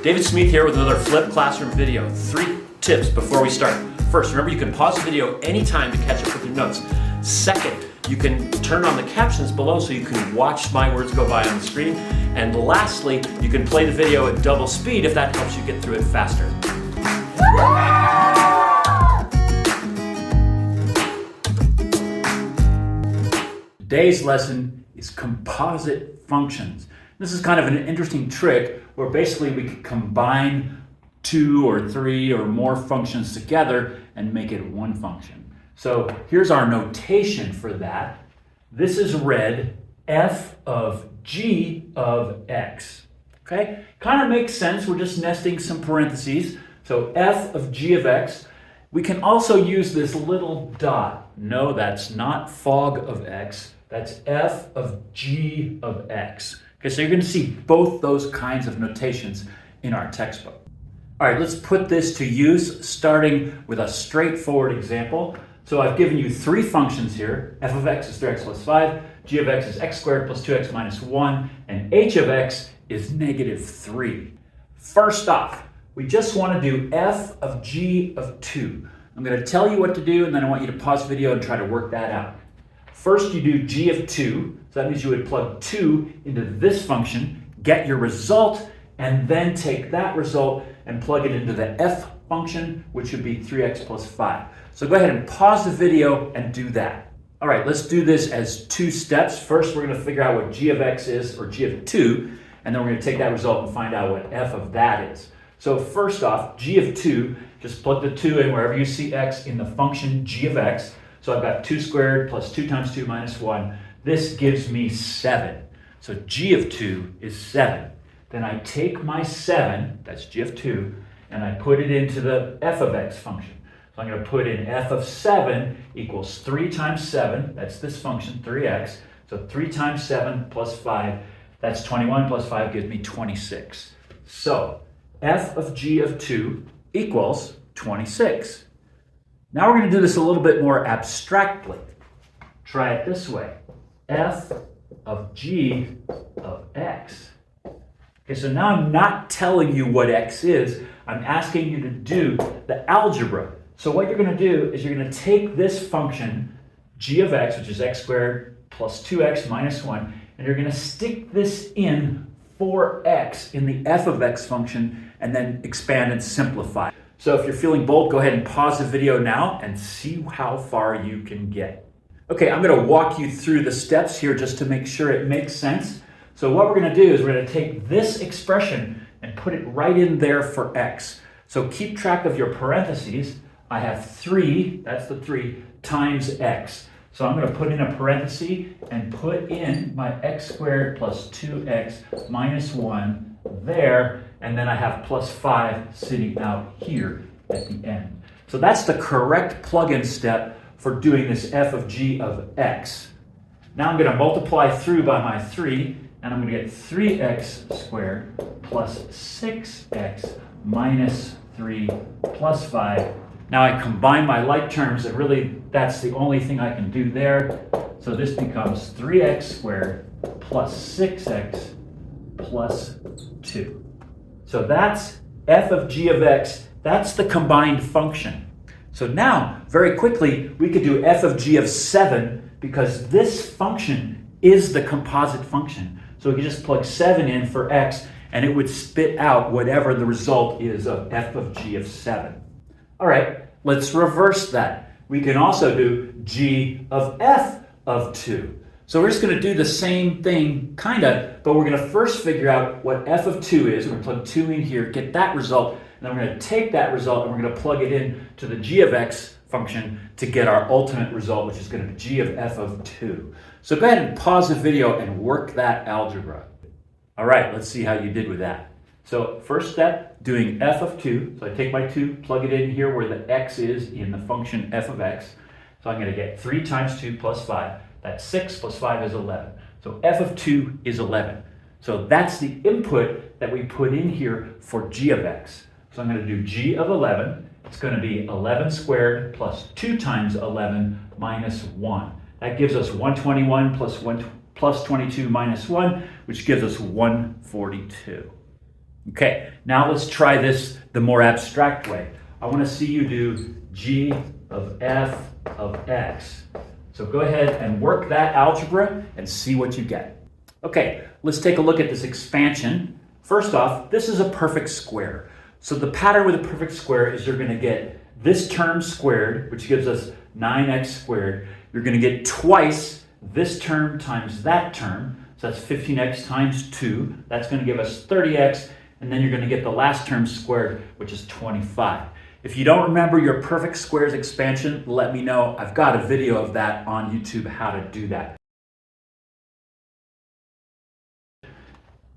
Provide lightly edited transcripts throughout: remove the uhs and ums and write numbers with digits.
David Smith here with another Flip Classroom video. 3 tips before we start. First, remember you can pause the video anytime to catch up with your notes. Second, you can turn on the captions below so you can watch my words go by on the screen. And lastly, you can play the video at double speed if that helps you get through it faster. Today's lesson is composite functions. This is kind of an interesting trick where basically we can combine 2 or 3 or more functions together and make it one function. So here's our notation for that. This is read f of g of x. Okay? Kind of makes sense. We're just nesting some parentheses. So f of g of x. We can also use this little dot. No, that's not fog of x. That's f of g of x. Okay, so you're going to see both those kinds of notations in our textbook. All right, let's put this to use, starting with a straightforward example. So I've given you 3 functions here. F of x is 3x plus 5, g of x is x squared plus 2x minus 1, and h of x is negative 3. First off, we just want to do f of g of 2. I'm going to tell you what to do, and then I want you to pause the video and try to work that out. First, you do g of 2, so that means you would plug 2 into this function, get your result, and then take that result and plug it into the f function, which would be 3x plus 5. So go ahead and pause the video and do that. All right, let's do this as 2 steps. First, we're going to figure out what g of x is, or g of 2, and then we're going to take that result and find out what f of that is. So first off, g of 2, just plug the 2 in wherever you see x in the function g of x. So I've got 2 squared plus 2 times 2 minus 1. This gives me 7. So g of 2 is 7. Then I take my 7, that's g of 2, and I put it into the f of x function. So I'm going to put in f of 7 equals 3 times 7, that's this function, 3x. So 3 times 7 plus 5, that's 21 plus 5 gives me 26. So f of g of 2 equals 26. Now we're going to do this a little bit more abstractly. Try it this way. F of g of x. Okay, so now I'm not telling you what x is. I'm asking you to do the algebra. So what you're going to do is you're going to take this function, g of x, which is x squared plus 2x minus 1, and you're going to stick this in for x in the f of x function, and then expand and simplify. So if you're feeling bold, go ahead and pause the video now and see how far you can get. Okay, I'm going to walk you through the steps here just to make sure it makes sense. So what we're going to do is we're going to take this expression and put it right in there for x. So keep track of your parentheses. I have 3, that's the 3, times x. So I'm going to put in a parenthesis and put in my x squared plus 2x minus 1 there, and then I have plus 5 sitting out here at the end. So that's the correct plug-in step for doing this f of g of x. Now I'm going to multiply through by my 3, and I'm going to get 3x squared plus 6x minus 3 plus 5. Now I combine my like terms, and really that's the only thing I can do there. So this becomes 3x squared plus 6x plus 2. So that's f of g of x. That's the combined function. So now, very quickly, we could do f of g of 7 because this function is the composite function. So we could just plug 7 in for x, and it would spit out whatever the result is of f of g of 7. All right, let's reverse that. We can also do g of f of 2. So we're just going to do the same thing, kind of, but we're going to first figure out what f of 2 is. We're going to plug 2 in here, get that result, and then we're going to take that result and we're going to plug it in to the g of x function to get our ultimate result, which is going to be g of f of 2. So go ahead and pause the video and work that algebra. All right, let's see how you did with that. So first step, doing f of 2. So I take my 2, plug it in here where the x is in the function f of x. So I'm going to get 3 times 2 plus 5. That's 6 plus 5 is 11. So f of 2 is 11. So that's the input that we put in here for g of x. So I'm going to do g of 11. It's going to be 11 squared plus 2 times 11 minus 1. That gives us 121 plus 22 minus 1, which gives us 142. Okay, now let's try this the more abstract way. I want to see you do g of f of x. So go ahead and work that algebra and see what you get. Okay, let's take a look at this expansion. First off, this is a perfect square. So the pattern with a perfect square is you're going to get this term squared, which gives us 9x squared. You're going to get twice this term times that term. So that's 15x times 2. That's going to give us 30x. And then you're going to get the last term squared, which is 25. If you don't remember your perfect squares expansion, let me know. I've got a video of that on YouTube, how to do that.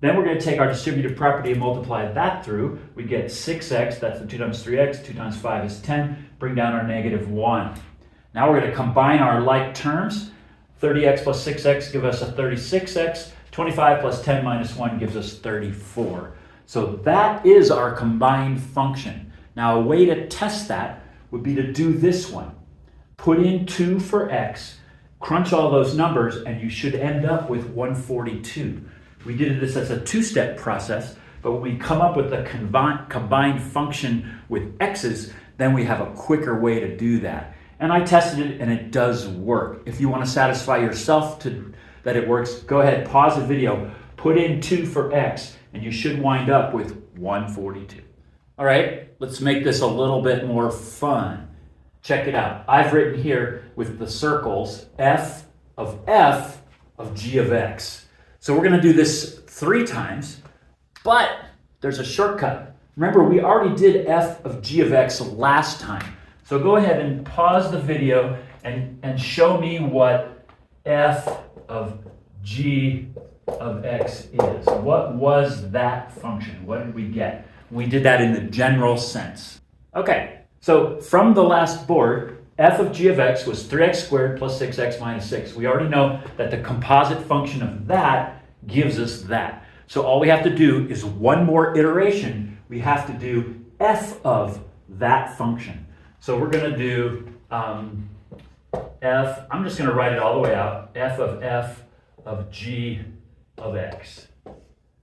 Then we're going to take our distributive property and multiply that through. We get 6x, that's the 2 times 3x, 2 times 5 is 10, bring down our negative 1. Now we're going to combine our like terms. 30x plus 6x give us a 36x, 25 plus 10 minus 1 gives us 34. So that is our combined function. Now a way to test that would be to do this one. Put in 2 for x, crunch all those numbers, and you should end up with 142. We did this as a two-step process, but when we come up with a combined function with x's, then we have a quicker way to do that. And I tested it and it does work. If you want to satisfy yourself that it works, go ahead, pause the video, put in 2 for x, and you should wind up with 142. All right, let's make this a little bit more fun. Check it out. I've written here with the circles f of g of x. So we're going to do this 3 times, but there's a shortcut. Remember, we already did f of g of x last time. So go ahead and pause the video and show me what f of g of x is. What was that function? What did we get? We did that in the general sense. Okay, so from the last board, f of g of x was 3x squared plus 6x minus 6. We already know that the composite function of that gives us that. So all we have to do is one more iteration. We have to do f of that function. So we're going to do I'm just going to write it all the way out, f of g of x.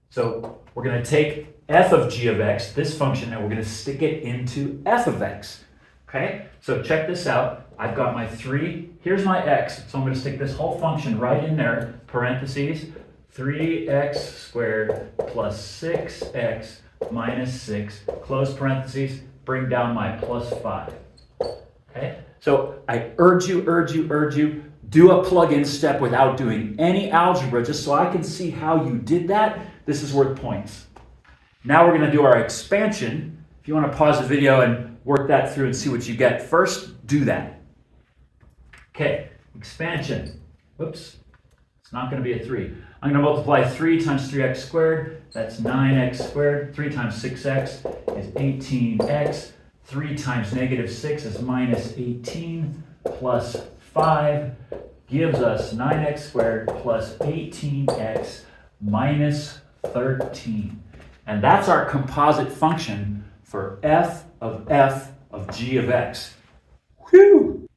So we're going to take f of g of x, this function, and we're going to stick it into f of x. Okay, so check this out. I've got my 3, here's my x, so I'm going to stick this whole function right in there, parentheses, 3x squared plus 6x minus 6, close parentheses, bring down my plus 5. Okay, so I urge you, do a plug-in step without doing any algebra, just so I can see how you did that. This is worth points. Now we're going to do our expansion. If you want to pause the video and work that through and see what you get, first do that. Okay, expansion. Oops, it's not going to be a 3. I'm going to multiply 3 times 3x squared. That's 9x squared. 3 times 6x is 18x. 3 times negative 6 is minus 18 plus 5 gives us 9x squared plus 18x minus 13. And that's our composite function for f of g of x. Whew!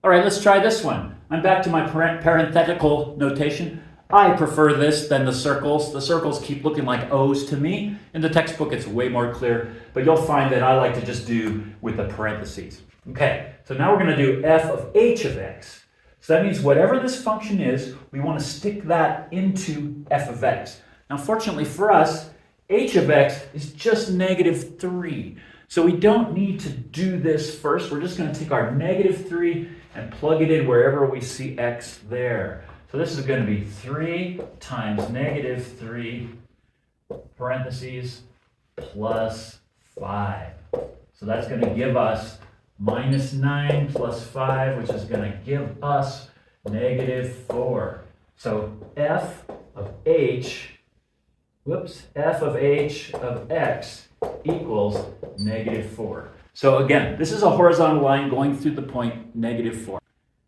All right, let's try this one. I'm back to my parenthetical notation. I prefer this than the circles. The circles keep looking like O's to me. In the textbook, it's way more clear, but you'll find that I like to just do with the parentheses. Okay, so now we're going to do f of h of x. So that means whatever this function is, we want to stick that into f of x. Now, fortunately for us, h of x is just negative 3. So we don't need to do this first. We're just going to take our negative 3 and plug it in wherever we see x there. So this is going to be 3 times negative 3, parentheses, plus 5. So that's going to give us minus 9 plus 5, which is going to give us negative 4. So f of h of x equals negative 4. So again, this is a horizontal line going through the point negative 4.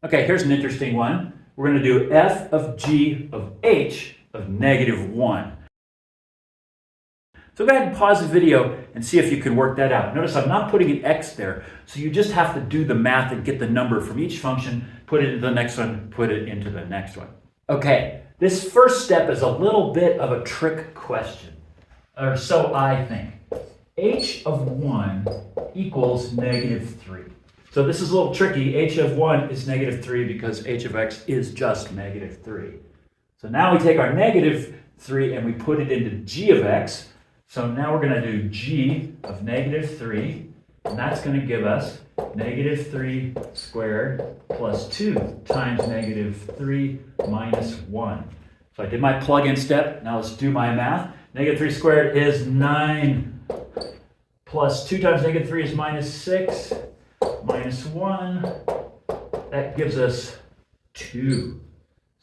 Okay, here's an interesting one. We're going to do f of g of h of negative 1. So go ahead and pause the video and see if you can work that out. Notice I'm not putting an x there, so you just have to do the math and get the number from each function, put it into the next one, put it into the next one. Okay, this first step is a little bit of a trick question. or so I think. H of 1 equals negative 3. So this is a little tricky. H of 1 is negative 3 because h of x is just negative 3. So now we take our negative 3 and we put it into g of x. So now we're going to do g of negative 3, and that's going to give us negative 3 squared plus 2 times negative 3 minus 1. So I did my plug-in step. Now let's do my math. Negative 3 squared is 9 plus 2 times negative 3 is minus 6 minus 1. That gives us 2.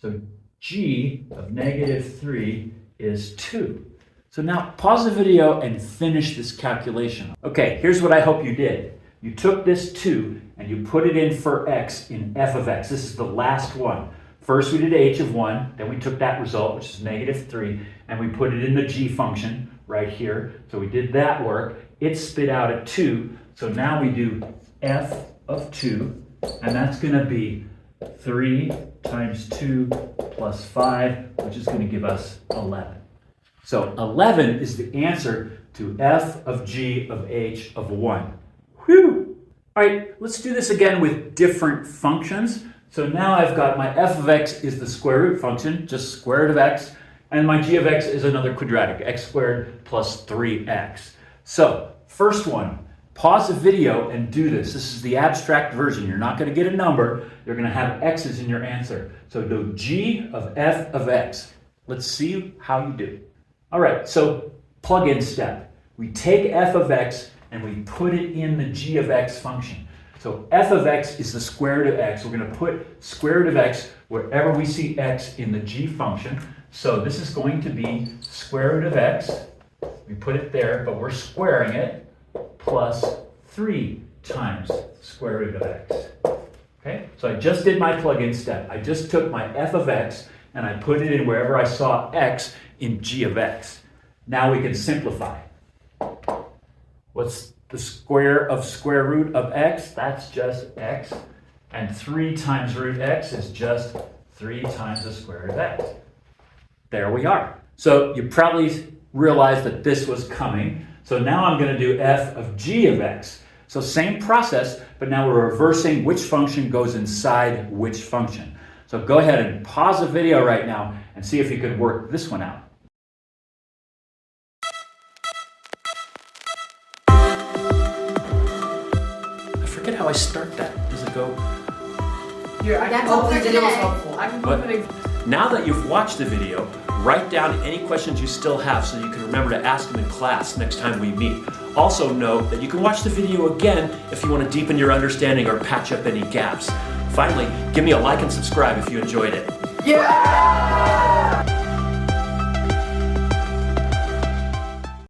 So g of negative 3 is 2. So now pause the video and finish this calculation. Okay, here's what I hope you did. You took this 2 and you put it in for x in f of x. This is the last one. First we did h of 1, then we took that result, which is negative 3, and we put it in the g function right here. So we did that work. It spit out a 2. So now we do f of 2, and that's going to be 3 times 2 plus 5, which is going to give us 11. So 11 is the answer to f of g of h of 1. Whew! All right, let's do this again with different functions. So now I've got my f of x is the square root function, just square root of x, and my g of x is another quadratic, x squared plus 3x. So first one, pause the video and do this. This is the abstract version. You're not going to get a number. You're going to have x's in your answer. So do g of f of x. Let's see how you do. All right, so plug-in step. We take f of x and we put it in the g of x function. So f of x is the square root of x. We're going to put square root of x wherever we see x in the g function. So this is going to be square root of x. We put it there, but we're squaring it, plus 3 times square root of x. Okay, so I just did my plug-in step. I just took my f of x and I put it in wherever I saw x in g of x. Now we can simplify. What's the square of square root of x? That's just x. And 3 times root x is just 3 times the square root of x. There we are. So you probably realized that this was coming. So now I'm going to do f of g of x. So same process, but now we're reversing which function goes inside which function. So go ahead and pause the video right now and see if you can work this one out. I forget how I start that. Does it go? Here, I can hope the video was helpful. I can hope it. Now that you've watched the video, write down any questions you still have so you can remember to ask them in class next time we meet. Also note that you can watch the video again if you want to deepen your understanding or patch up any gaps. Finally, give me a like and subscribe if you enjoyed it. Yeah!